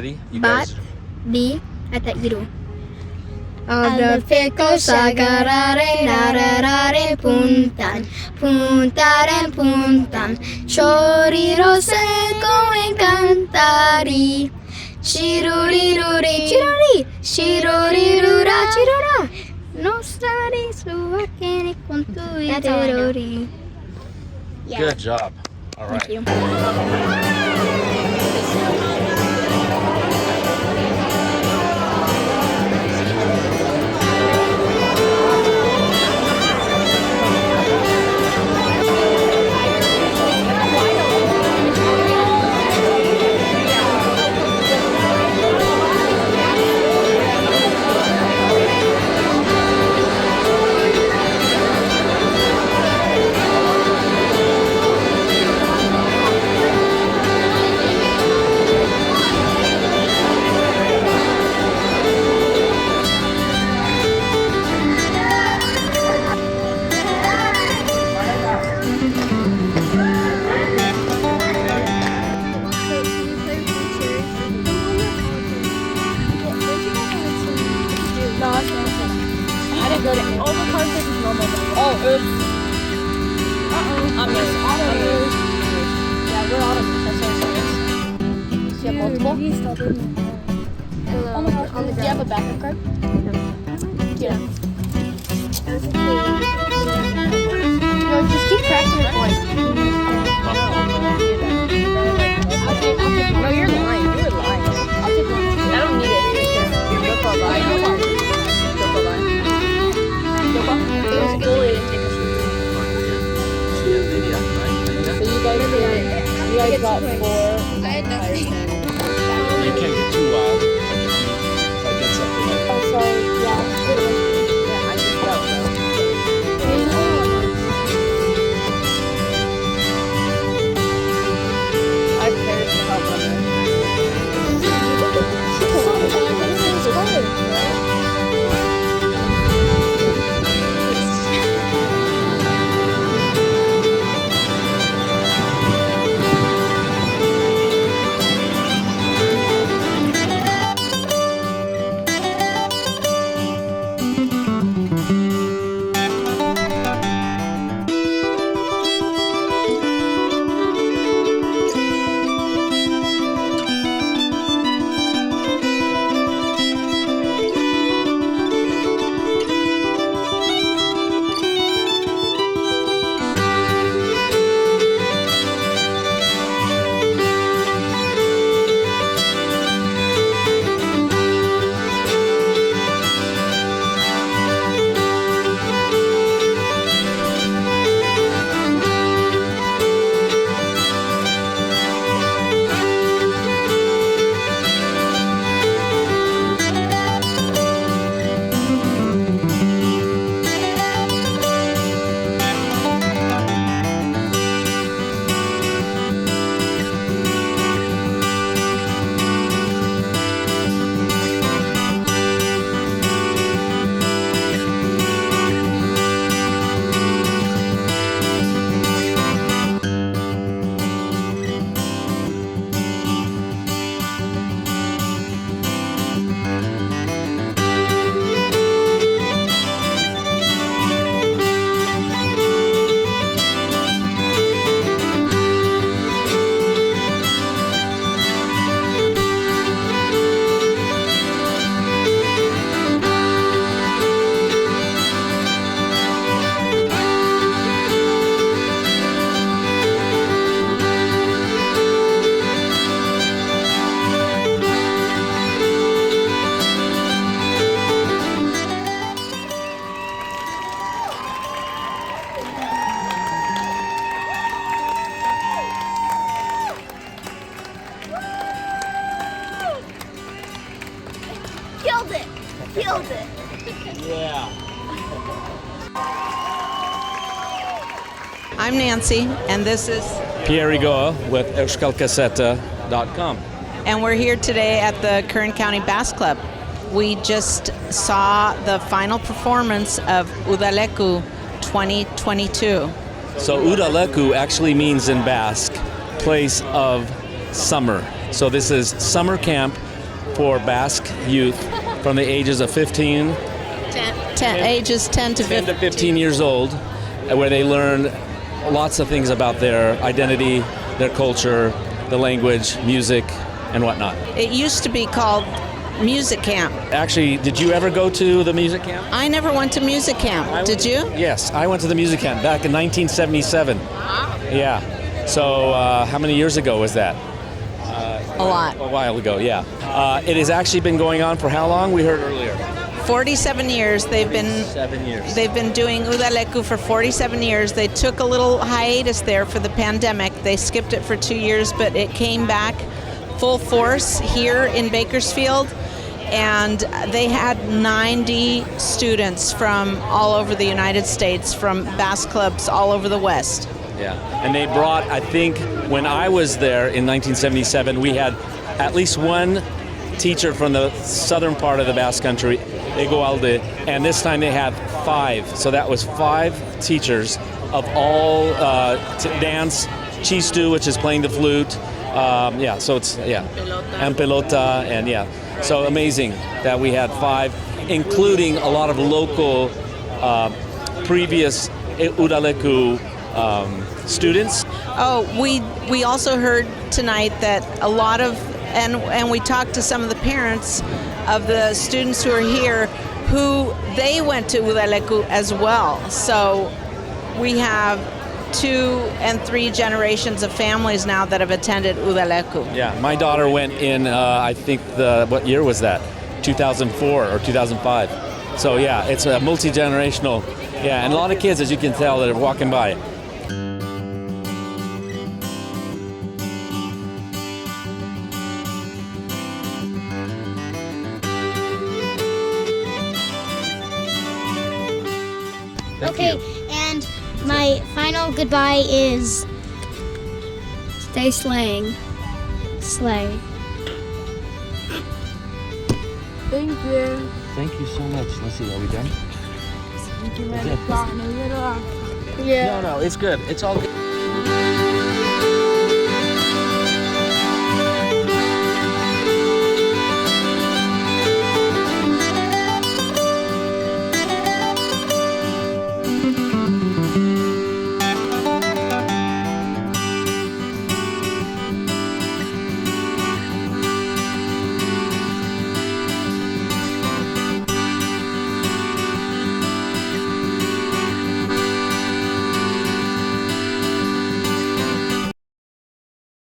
Ready? You Bat, guys? di, eta iru. Adolfeko sagararen arararen puntan, puntaren puntan, choriro sekoen kantari. Shiruriruri, chiruri, shirurirura, chirura. Nostari suakene kontuirori. Good job. All right. Thank you. Multiple? Do you have a backup card? Yeah. No, just keep pressing it once. No, you're lying. You were lying. I'll take one. I don't need it. Go for a line. Go for a line. Go for a line. It was So you guys got 4. I had nothing. You can't get too wild. If I did something like that. Oh, sorry. Yeah, I just got I cared about women. Killed it. Yeah. I'm Nancy, and this is... Pierre Rigoa with EuskalKazeta.com. And we're here today at the Kern County Basque Club. We just saw the final performance of Udaleku 2022. So Udaleku actually means in Basque, place of summer. So this is summer camp for Basque youth from the ages of 15 Ages 10 to 10 15. to 15 years old, where they learn lots of things about their identity, their culture, the language, music, and whatnot. It used to be called music camp. Actually, did you ever go to the music camp? I never went to music camp. Did you? Yes, I went to the music camp back in 1977. Yeah. So how many years ago was that? A lot. A while ago, yeah. It has actually been going on for how long? We heard earlier. 47 years. They've been 7 years. They've been doing Udaleku for 47 years. They took a little hiatus there for the pandemic. They skipped it for 2 years, but it came back full force here in Bakersfield. And they had 90 students from all over the United States, from Basque clubs all over the West. Yeah. And they brought, I think, when I was there in 1977, we had at least one teacher from the southern part of the Basque country, Euskal, and this time they had 5. So that was 5 teachers of all dance, chistu, which is playing the flute. So it's, and pelota, and So amazing that we had 5, including a lot of local previous Udaleku students. Oh, we also heard tonight that a lot of, and we talked to some of the parents of the students who are here, who they went to Udaleku as well. So we have 2 and 3 generations of families now that have attended Udaleku. Yeah, my daughter went in, I think, what year was that? 2004 or 2005. So yeah, it's a multi-generational, and a lot of kids, as you can tell, that are walking by. Okay, and my final goodbye is Stay slaying. slay. Thank you. Thank you so much. Let's see, are we done? Yeah. No, it's good. It's all good.